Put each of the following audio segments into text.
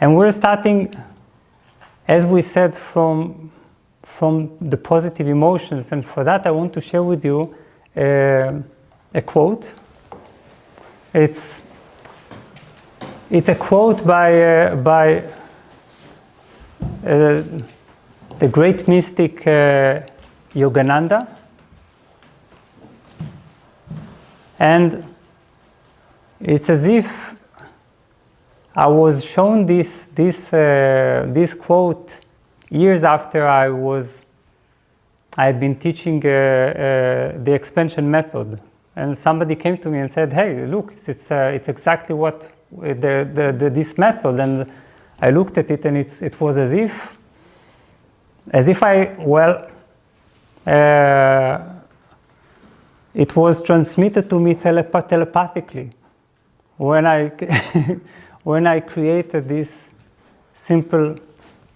And we're starting, as we said, from the positive emotions. And for that, I want to share with you a quote. It's a quote by the great mystic Yogananda. And it's as if I was shown this quote years after I had been teaching the expansion method, and somebody came to me and said, "Hey, look, it's exactly what this method." And I looked at it, and it was as if it was transmitted to me telepathically when I when I created this simple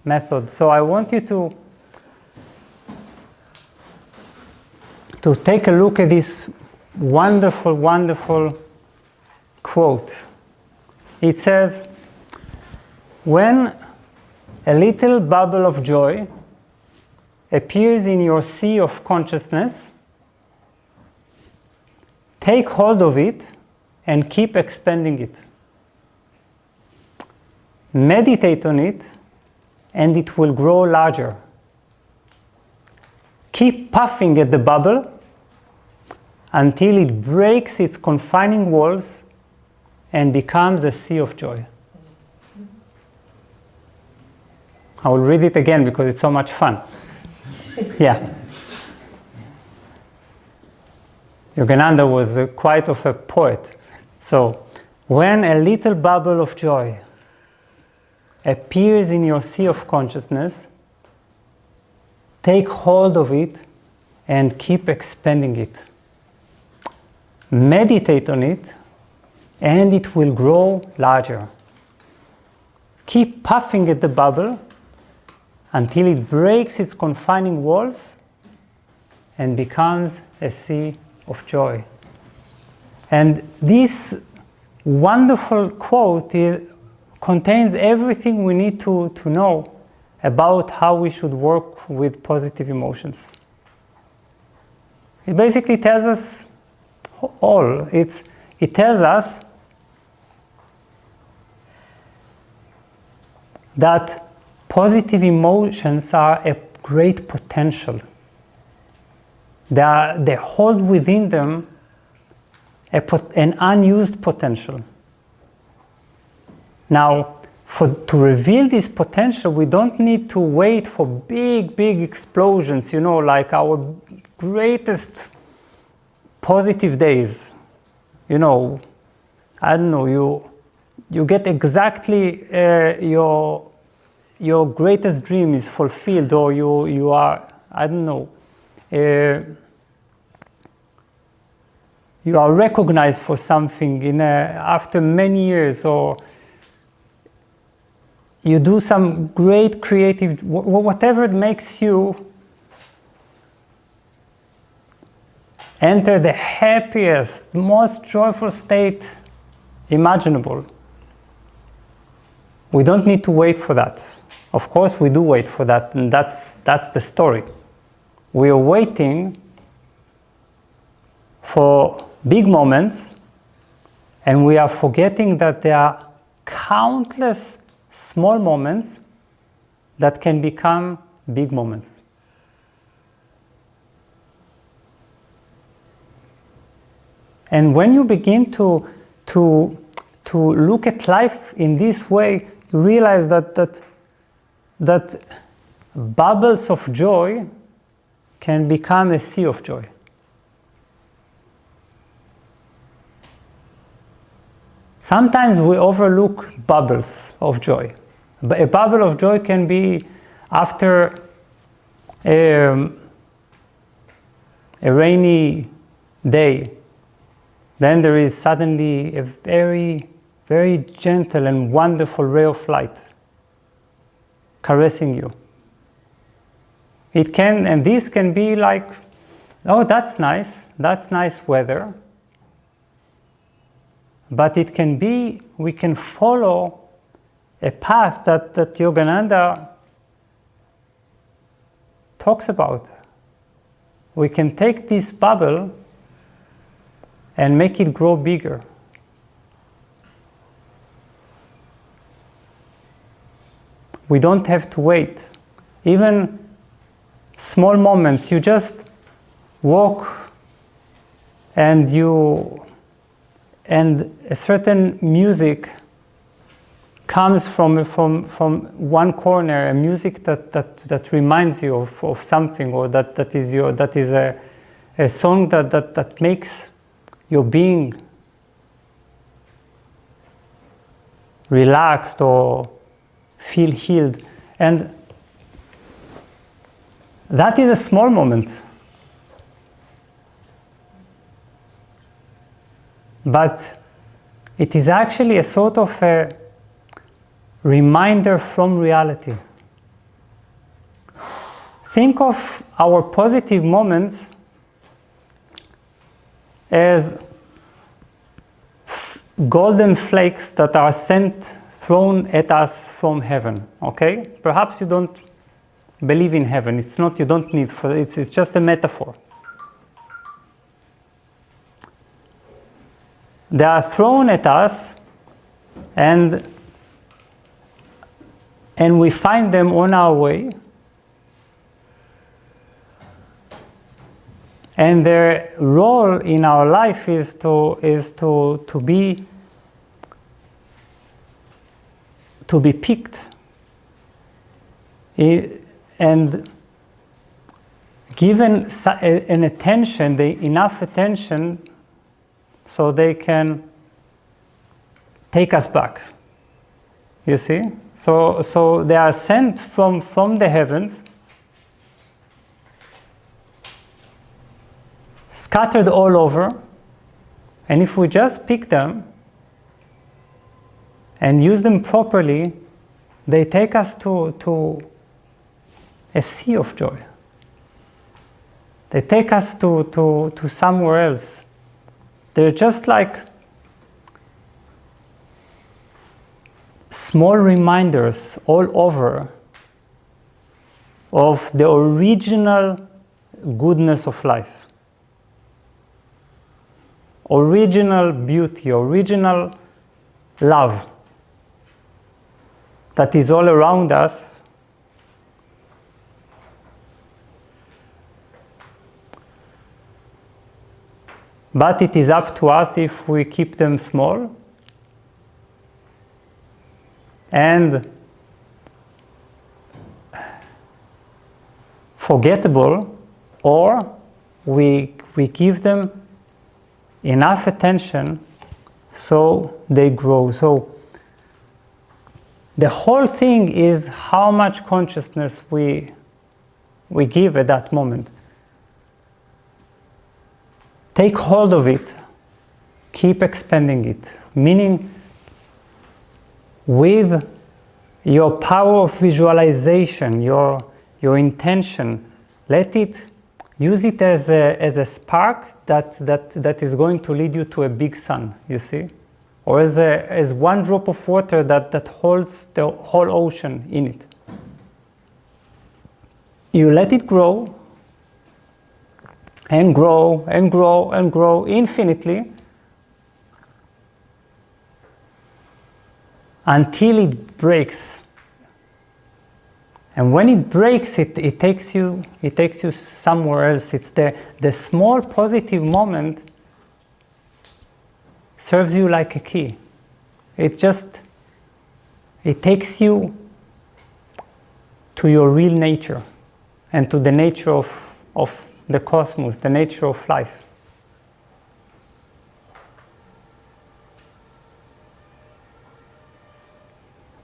method. So I want you to take a look at this wonderful, wonderful quote. It says, "When a little bubble of joy appears in your sea of consciousness, take hold of it and keep expanding it. Meditate on it, and it will grow larger. Keep puffing at the bubble until it breaks its confining walls and becomes a sea of joy." I will read it again because it's so much fun. Yeah. Yogananda was quite of a poet. So, when a little bubble of joy appears in your sea of consciousness, take hold of it and keep expanding it. Meditate on it, and it will grow larger. Keep puffing at the bubble until it breaks its confining walls and becomes a sea of joy. And this wonderful quote contains everything we need to know about how we should work with positive emotions. It basically tells us all. It tells us that positive emotions are a great potential. They hold within them an unused potential. Now, to reveal this potential, we don't need to wait for big explosions, like our greatest positive days. I don't know, you get exactly your greatest dream is fulfilled, or you are, I don't know, you are recognized for something after many years, or you do some great creative, whatever makes you enter the happiest, most joyful state imaginable. We don't need to wait for that. Of course, we do wait for that, and that's the story. We are waiting for big moments, and we are forgetting that there are countless small moments that can become big moments. And when you begin to look at life in this way, you realize that bubbles of joy can become a sea of joy. Sometimes we overlook bubbles of joy. A bubble of joy can be after a rainy day. Then there is suddenly a very, very gentle and wonderful ray of light caressing you. And this can be like, oh, that's nice weather. But it can be, we can follow a path that Yogananda talks about. We can take this bubble and make it grow bigger. We don't have to wait. Even small moments, you just walk and a certain music comes from one corner, a music that reminds you of something, or that is a song that makes your being relaxed or feel healed. And that is a small moment. But it is actually a sort of a reminder from reality. Think of our positive moments as golden flakes that are thrown at us from heaven, okay? Perhaps you don't believe in heaven. It's not, you don't need, it's just a metaphor. They are thrown at us, and we find them on our way, and their role in our life is to be picked and given an attention, enough attention, so they can take us back. You see? So they are sent from the heavens, scattered all over, and if we just pick them and use them properly, they take us to a sea of joy. They take us to somewhere else. They're just like small reminders all over of the original goodness of life, original beauty, original love that is all around us. But it is up to us if we keep them small and forgettable, or we give them enough attention so they grow. So the whole thing is how much consciousness we give at that moment. Take hold of it, keep expanding it, meaning with your power of visualization, your intention, use it as a spark that is going to lead you to a big sun, you see? Or as one drop of water that holds the whole ocean in it. You let it grow, and grow and grow and grow infinitely until it breaks. And when it breaks, it takes you somewhere else. It's the small positive moment serves you like a key. It takes you to your real nature and to the nature of the cosmos, the nature of life.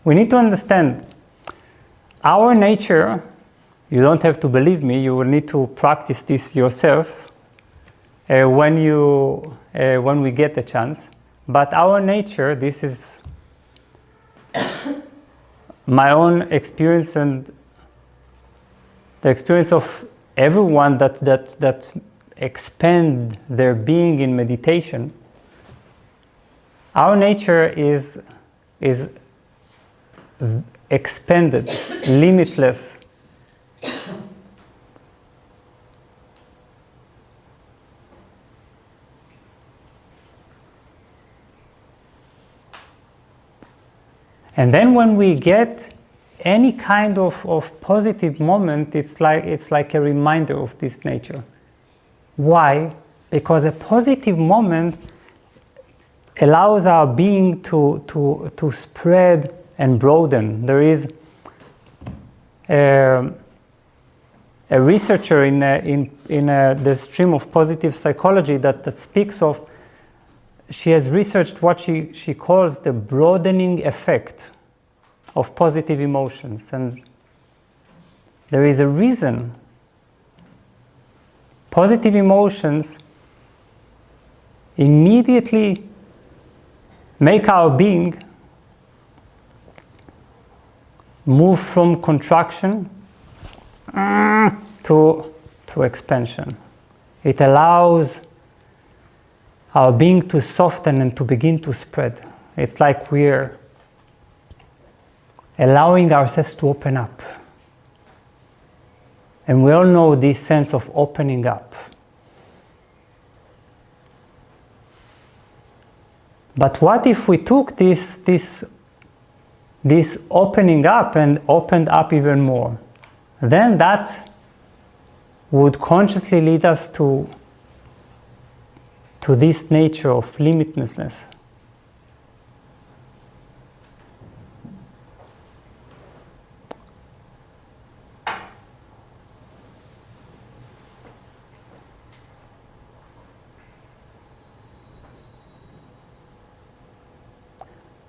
We need to understand our nature. You don't have to believe me, you will need to practice this yourself when we get the chance. But our nature, this is my own experience and the experience of everyone that expand their being in meditation. Our nature is expanded, limitless. And then when we get any kind of positive moment, it's like a reminder of this nature. Why? Because a positive moment allows our being to spread and broaden. There is a researcher in the stream of positive psychology that speaks of. She has researched what she calls the broadening effect of positive emotions, and there is a reason. Positive emotions immediately make our being move from contraction to expansion. It allows our being to soften and to begin to spread. It's like we're allowing ourselves to open up. And we all know this sense of opening up. But what if we took this opening up and opened up even more? Then that would consciously lead us to this nature of limitlessness.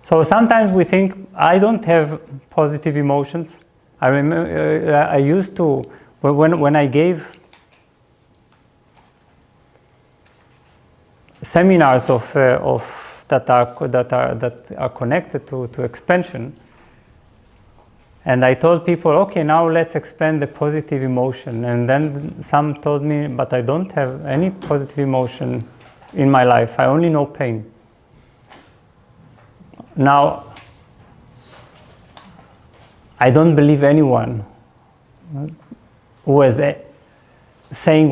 So sometimes we think, I don't have positive emotions. I remember I used to, when I gave seminars that are connected to expansion, and I told people, okay, now let's expand the positive emotion. And then some told me, but I don't have any positive emotion in my life. I only know pain. Now, I don't believe anyone who is saying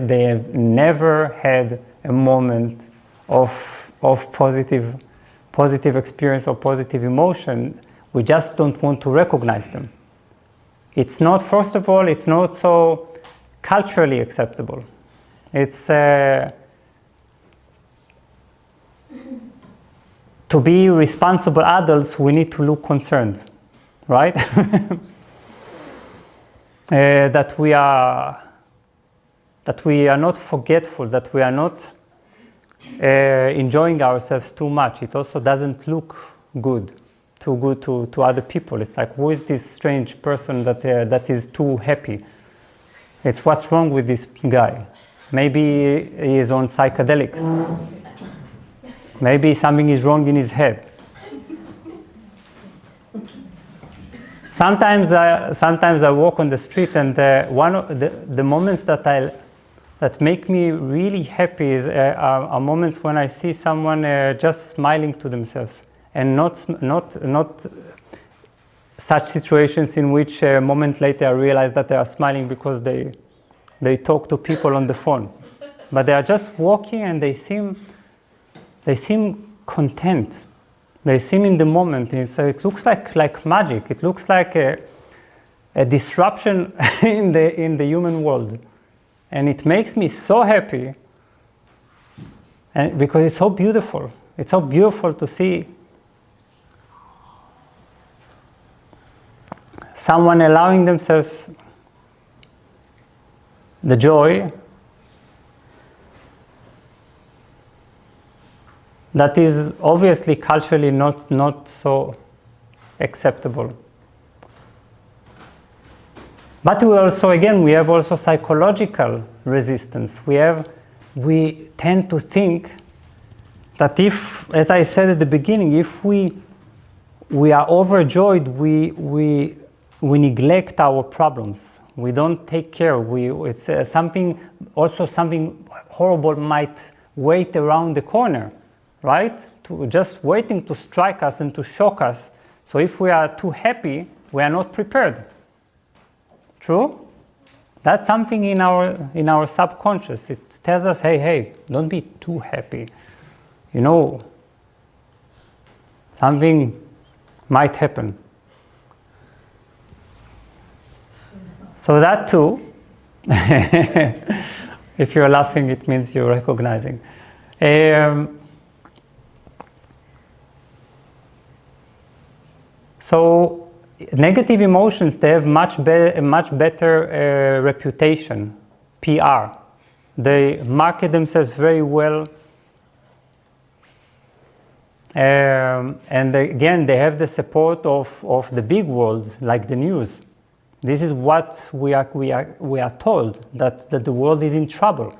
they have never had a moment of positive experience or positive emotion. We just don't want to recognize them. It's not, first of all, it's not so culturally acceptable. It's to be responsible adults, we need to look concerned, right? That we are not forgetful, that we are not enjoying ourselves too much. It also doesn't look too good to other people. It's like, who is this strange person that is too happy? It's what's wrong with this guy? Maybe he is on psychedelics. Maybe something is wrong in his head. Sometimes I walk on the street, and one of the moments that make me really happy are moments when I see someone just smiling to themselves, and not such situations in which a moment later I realize that they are smiling because they talk to people on the phone, but they are just walking and they seem content. They seem in the moment. It looks like magic. It looks like a disruption in the human world, and it makes me so happy. And because it's so beautiful. It's so beautiful to see someone allowing themselves the joy that is obviously culturally not so acceptable. But we have also psychological resistance. We tend to think that if, as I said at the beginning, if we are overjoyed, we neglect our problems. We don't take care. It's something horrible might wait around the corner. Right? Just waiting to strike us and to shock us So if we are too happy, we are not prepared. True? That's something in our subconscious. It tells us, hey, don't be too happy. You know, something might happen. So that too, if you're laughing, it means you're recognizing. So negative emotions, they have much better reputation, PR. They market themselves very well. And again, they have the support of the big world, like the news. This is what we are told, that the world is in trouble.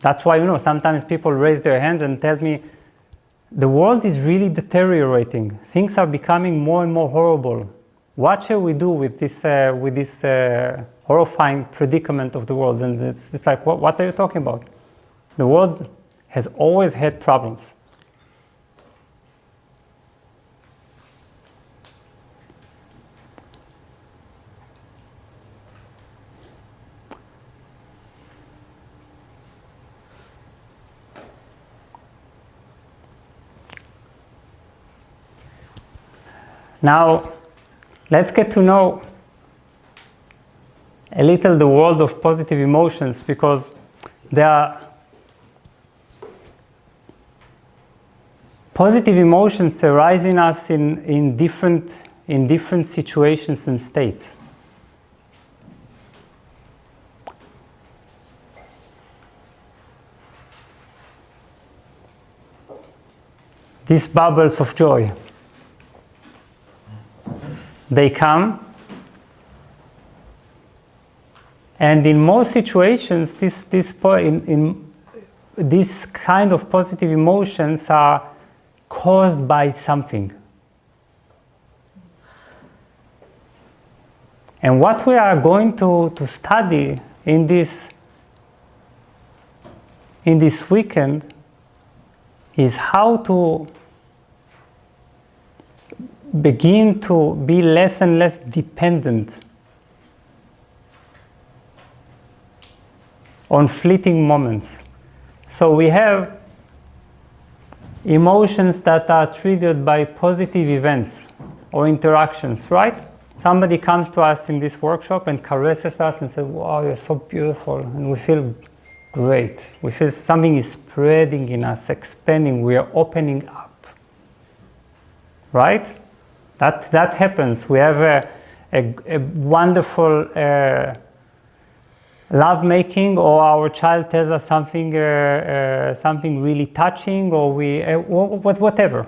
That's why, sometimes people raise their hands and tell me, the world is really deteriorating. Things are becoming more and more horrible. What shall we do with this horrifying predicament of the world? And it's like, what are you talking about? The world has always had problems. Now, let's get to know a little the world of positive emotions, because there are positive emotions arise in us in different situations and states. These bubbles of joy. They come, and in most situations, this kind of positive emotions are caused by something. And what we are going to study in this weekend is how to begin to be less and less dependent on fleeting moments. So we have emotions that are triggered by positive events or interactions, right? Somebody comes to us in this workshop and caresses us and says, wow, you're so beautiful, and we feel great. We feel something is spreading in us, expanding, we are opening up, right? That happens. We have a wonderful love making, or our child tells us something really touching, or whatever.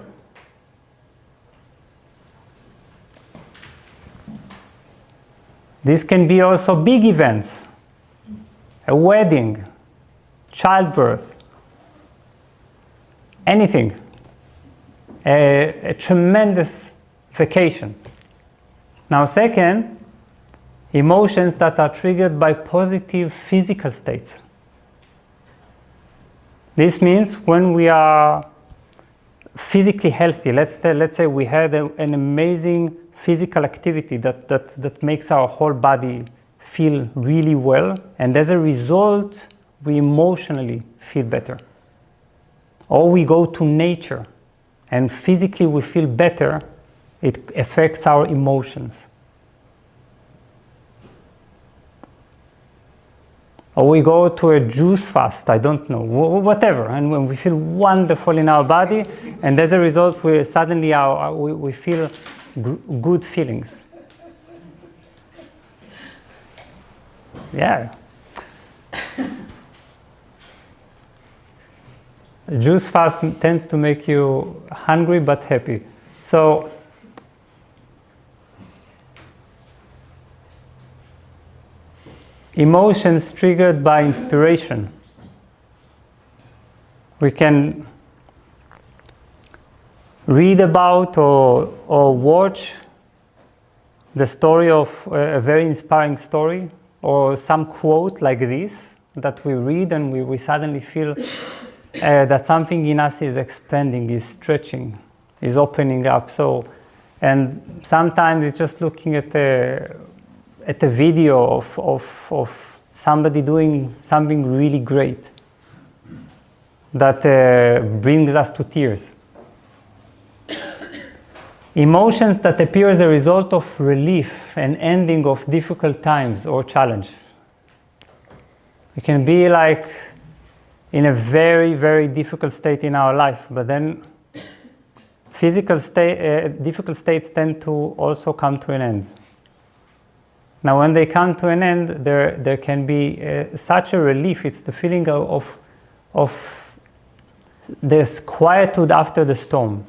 This can be also big events, a wedding, childbirth, anything, a tremendous vacation. Now, second, emotions that are triggered by positive physical states. This means when we are physically healthy, let's say we had an amazing physical activity that makes our whole body feel really well, and as a result, we emotionally feel better. Or we go to nature, and physically we feel better. It affects our emotions. Or we go to a juice fast, I don't know, whatever, and when we feel wonderful in our body, and as a result, we suddenly we feel good feelings. Yeah. Juice fast tends to make you hungry but happy. So, emotions triggered by inspiration. We can read about or watch the story of a very inspiring story, or some quote like this that we read, and we suddenly feel that something in us is expanding, is stretching, is opening up. So, and sometimes it's just looking at a video of somebody doing something really great that brings us to tears. Emotions that appear as a result of relief and ending of difficult times or challenge. It can be like in a very, very difficult state in our life, but then difficult states tend to also come to an end. Now, when they come to an end, there can be such a relief. It's the feeling of there's quietude after the storm.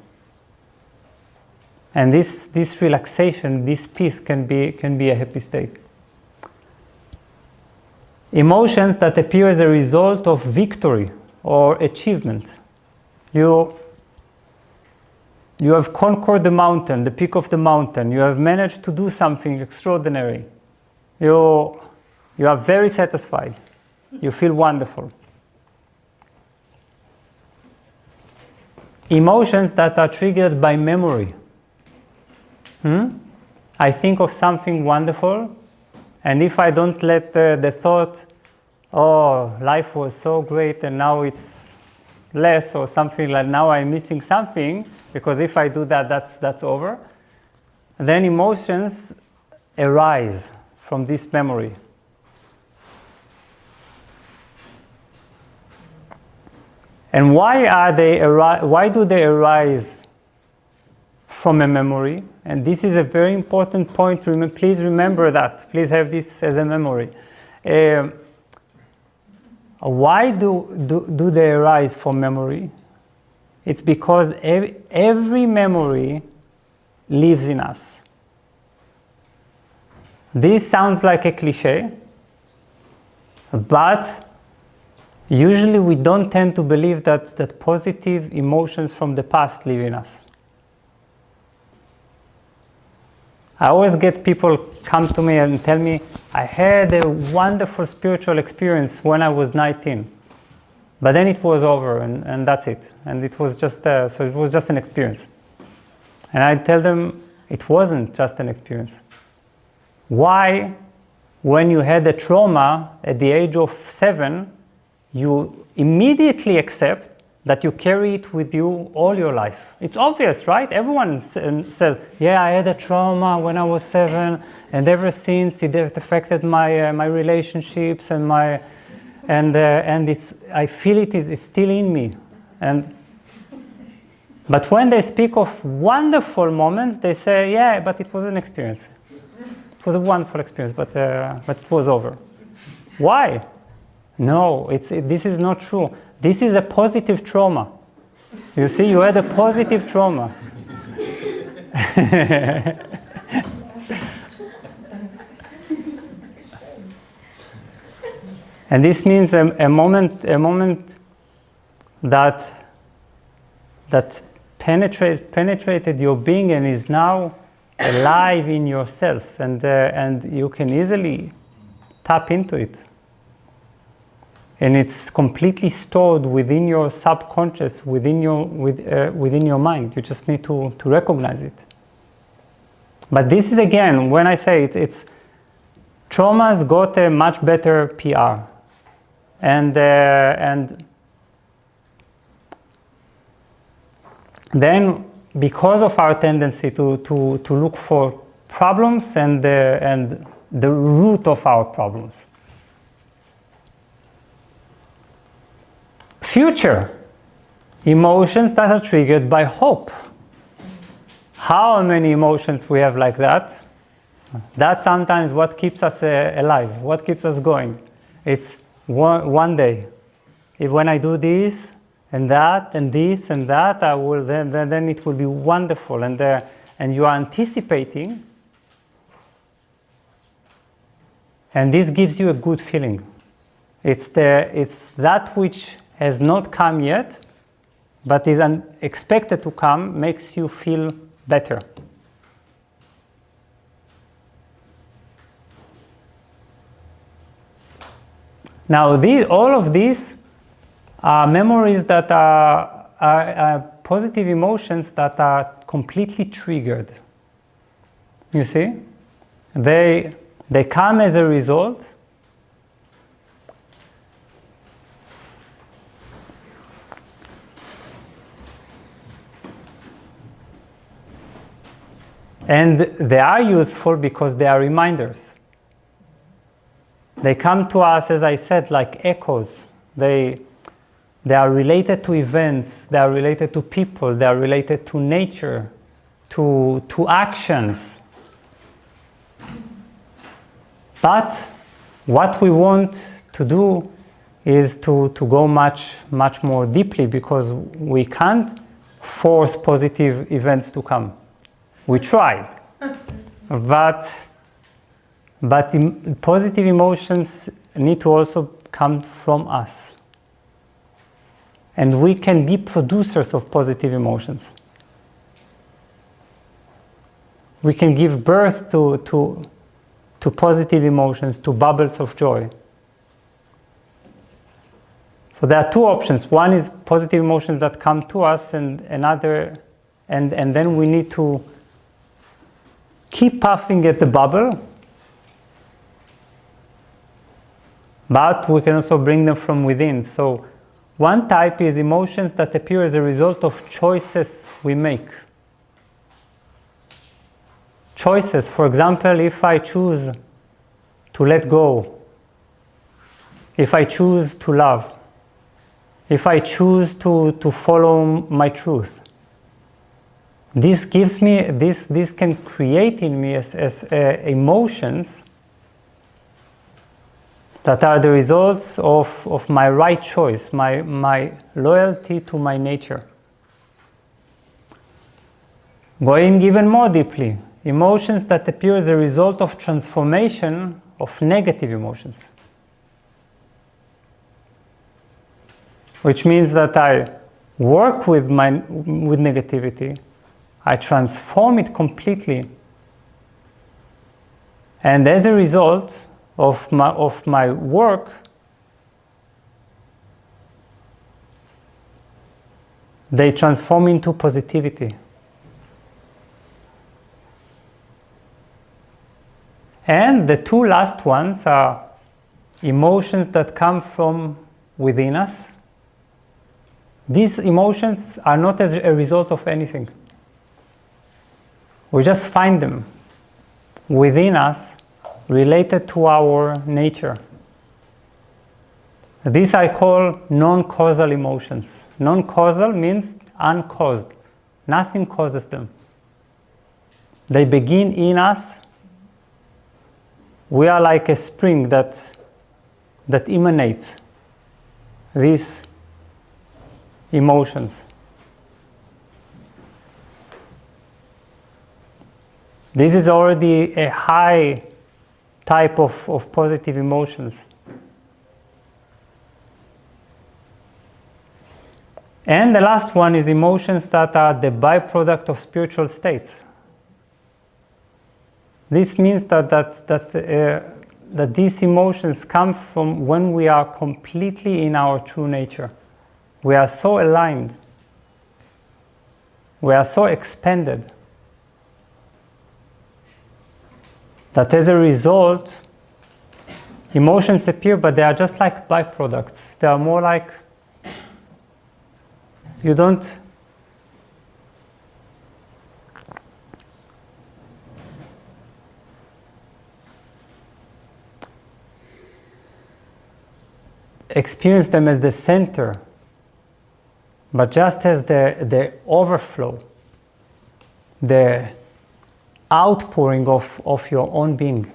And this relaxation, this peace can be a happy state. Emotions that appear as a result of victory or achievement. You have conquered the mountain, the peak of the mountain. You have managed to do something extraordinary. You are very satisfied. You feel wonderful. Emotions that are triggered by memory. I think of something wonderful, and if I don't let the thought, oh, life was so great and now it's less, or something like now I'm missing something, because if I do that, that's over, then emotions arise from this memory. And why do they arise from a memory? And this is a very important point. Please remember that. Please have this as a memory. Why do they arise from memory? It's because every memory lives in us. This sounds like a cliche, but usually we don't tend to believe that positive emotions from the past live in us. I always get people come to me and tell me, I had a wonderful spiritual experience when I was 19, but then it was over and that's it. And it was just so it was just an experience. And I tell them it wasn't just an experience. Why, when you had a trauma at the age of 7, you immediately accept that you carry it with you all your life? It's obvious, right? Everyone says, yeah, I had a trauma when I was 7, and ever since it affected my relationships and it's, I feel it's still in me. But when they speak of wonderful moments, they say, yeah, but it was an experience. It was a wonderful experience, but it was over. Why? No, this is not true. This is a positive trauma. You see, you had a positive trauma. And this means a moment that penetrated your being and is now alive in your cells, and you can easily tap into it. And it's completely stored within your subconscious, within your mind. You just need to recognize it. But this is, again, when I say it's trauma's got a much better PR, and then because of our tendency to look for problems and the root of our problems. Future emotions that are triggered by hope. How many emotions we have like that? That's sometimes what keeps us alive, what keeps us going. It's one day. When I do this and that and this and that, I will then it will be wonderful. And you are anticipating, and this gives you a good feeling. It's that which has not come yet, but is expected to come, makes you feel better. Now, all of these are memories that are positive emotions that are completely triggered. You see? They come as a result and they are useful because they are reminders. They come to us, as I said, like echoes. They are related to events, they are related to people, they are related to nature, to actions. But what we want to do is to go much more deeply, because we can't force positive events to come. We try, but positive emotions need to also come from us. And we can be producers of positive emotions. We can give birth to positive emotions, to bubbles of joy. So there are two options. One is positive emotions that come to us, and then we need to keep puffing at the bubble, but we can also bring them from within. So one type is emotions that appear as a result of choices we make. Choices, for example, if I choose to let go, if I choose to love, if I choose to follow my truth. This gives me, this can create in me as emotions that are the results of my right choice, my loyalty to my nature. Going even more deeply, emotions that appear as a result of transformation of negative emotions. Which means that I work with negativity, I transform it completely, and as a result of my work, they transform into positivity. And the two last ones are emotions that come from within us. These emotions are not as a result of anything. We just find them within us, related to our nature. This I call non-causal emotions. Non-causal means uncaused. Nothing causes them. They begin in us. We are like a spring that emanates these emotions. This is already a high type of positive emotions. And the last one is emotions that are the byproduct of spiritual states. This means that these emotions come from when we are completely in our true nature. We are so aligned. We are so expanded that as a result, emotions appear, but they are just like byproducts. They are more like, you don't experience them as the center, but just as the overflow, the outpouring of your own being.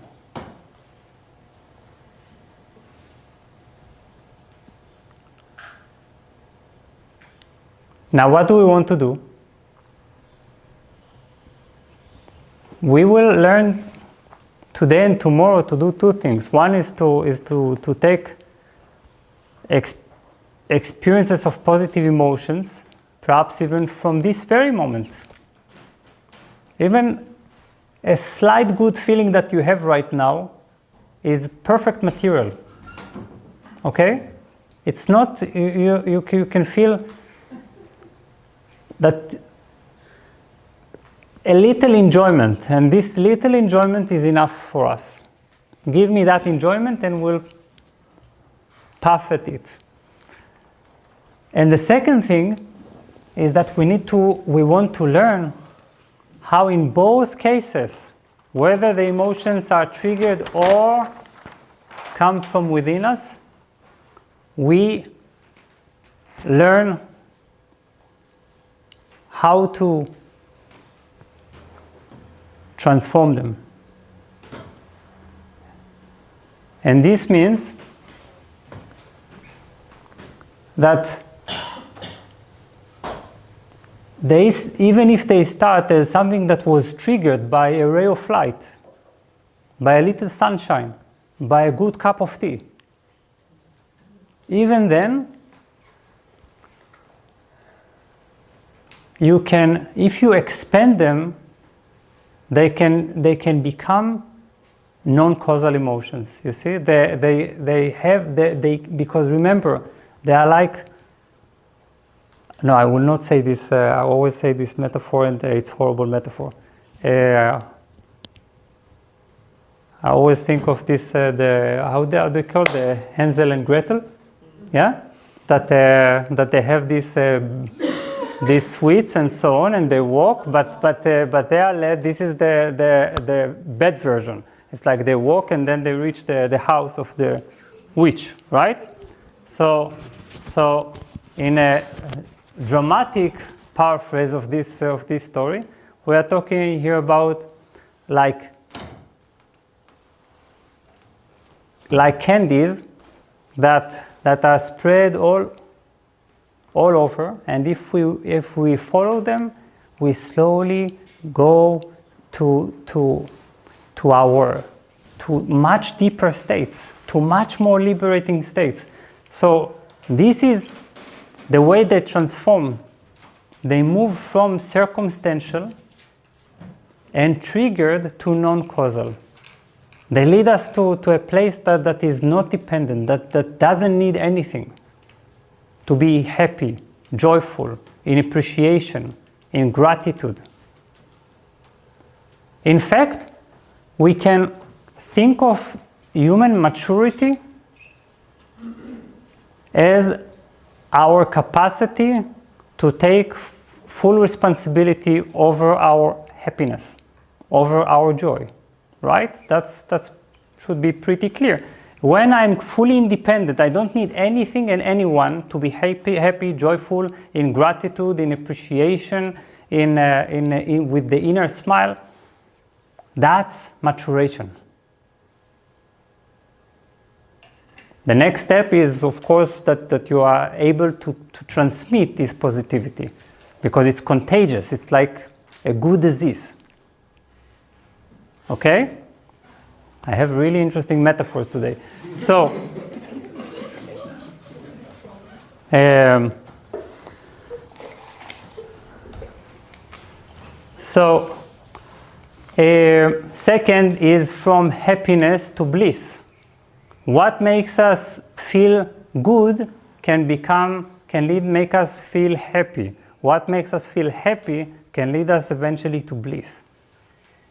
Now, what do we want to do? We will learn today and tomorrow to do two things. One is to take experiences of positive emotions, perhaps even from this very moment. Even a slight good feeling that you have right now is perfect material. Okay? It's not, you can feel that a little enjoyment, and this little enjoyment is enough for us. Give me that enjoyment and we'll puff at it. And the second thing is that we want to learn how in both cases, whether the emotions are triggered or come from within us, we learn how to transform them. And this means that even if they start as something that was triggered by a ray of light, by a little sunshine, by a good cup of tea, even then, you can, if you expand them, they can become non-causal emotions. You see, because remember, they are like. No, I will not say this. I always say this metaphor, and it's a horrible metaphor. I always think of this. How they call the Hansel and Gretel? Yeah, that they have these sweets and so on, and they walk, but they are led. This is the bad version. It's like they walk and then they reach the house of the witch, right? So in a dramatic paraphrase of this story, we are talking here about like candies that are spread all over, and if we follow them, we slowly go to much deeper states, to much more liberating states. So this is the way they transform. They move from circumstantial and triggered to non-causal. They lead us to a place that is not dependent, that doesn't need anything to be happy, joyful, in appreciation, in gratitude. In fact, we can think of human maturity as our capacity to take full responsibility over our happiness, over our joy, right? That should be pretty clear. When I'm fully independent, I don't need anything and anyone to be happy, joyful, in gratitude, in appreciation, with the inner smile. That's maturation. The next step is, of course, that you are able to transmit this positivity, because it's contagious. It's like a good disease. Okay? I have really interesting metaphors today. So, second is from happiness to bliss. What makes us feel good can make us feel happy. What makes us feel happy can lead us eventually to bliss.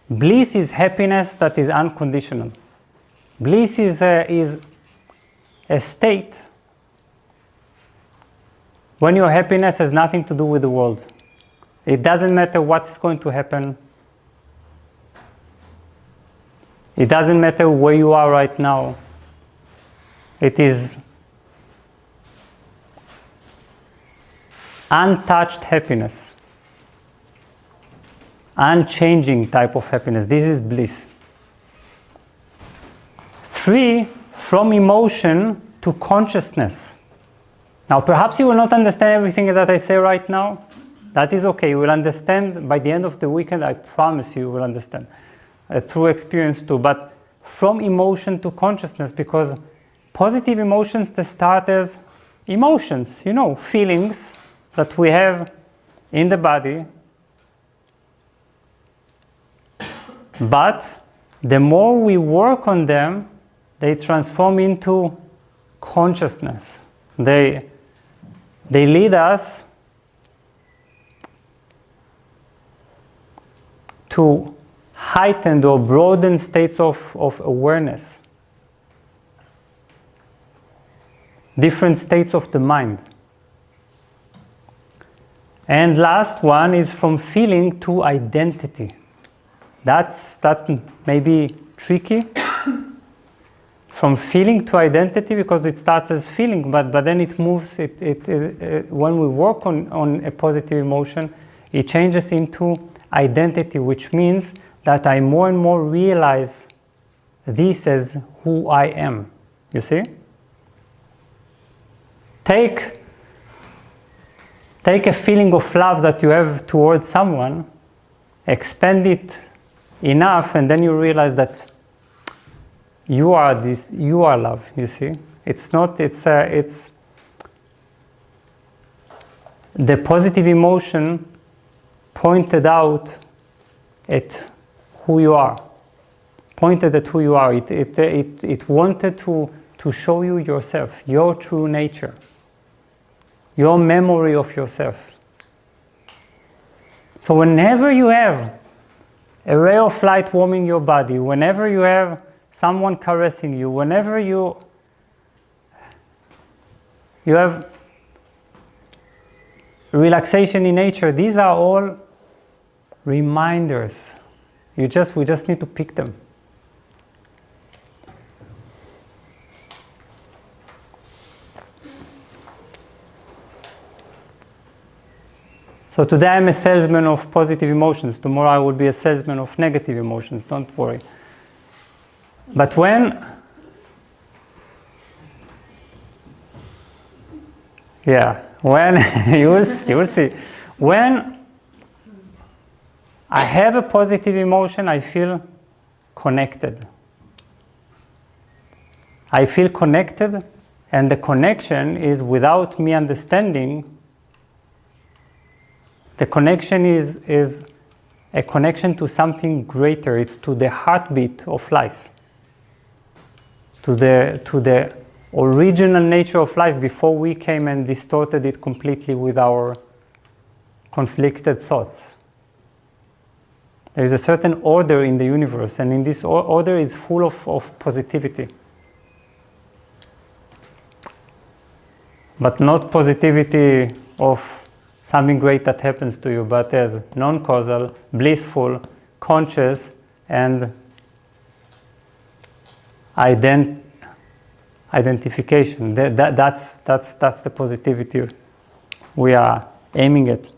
Bliss is happiness that is unconditional. Bliss is a state when your happiness has nothing to do with the world. It doesn't matter what's going to happen. It doesn't matter where you are right now. It is untouched happiness, unchanging type of happiness. This is bliss. 3, from emotion to consciousness. Now, perhaps you will not understand everything that I say right now. That is okay. You will understand by the end of the weekend. I promise you will understand through experience too. But from emotion to consciousness, because positive emotions, they start as emotions, feelings that we have in the body. But the more we work on them, they transform into consciousness. They lead us to heightened or broadened states of awareness, different states of the mind. And last one is from feeling to identity. That may be tricky. From feeling to identity, because it starts as feeling, but then it moves. When we work on a positive emotion, it changes into identity, which means that I more and more realize this as who I am. You see? Take a feeling of love that you have towards someone, expand it enough, and then you realize that you are this, you are love, you see? It's the positive emotion pointed out at who you are. Pointed at who you are. It wanted to show you yourself, your true nature, your memory of yourself. So whenever you have a ray of light warming your body, whenever you have someone caressing you, whenever you have relaxation in nature, these are all reminders. We just need to pick them. So today I'm a salesman of positive emotions. Tomorrow I will be a salesman of negative emotions. Don't worry. But when you will see, when I have a positive emotion, I feel connected. I feel connected, and the connection is without me understanding. The connection is a connection to something greater. It's to the heartbeat of life. To the original nature of life before we came and distorted it completely with our conflicted thoughts. There is a certain order in the universe, and in this order is full of positivity. But not positivity of something great that happens to you, but as non-causal, blissful, conscious, and identification. That's the positivity we are aiming at.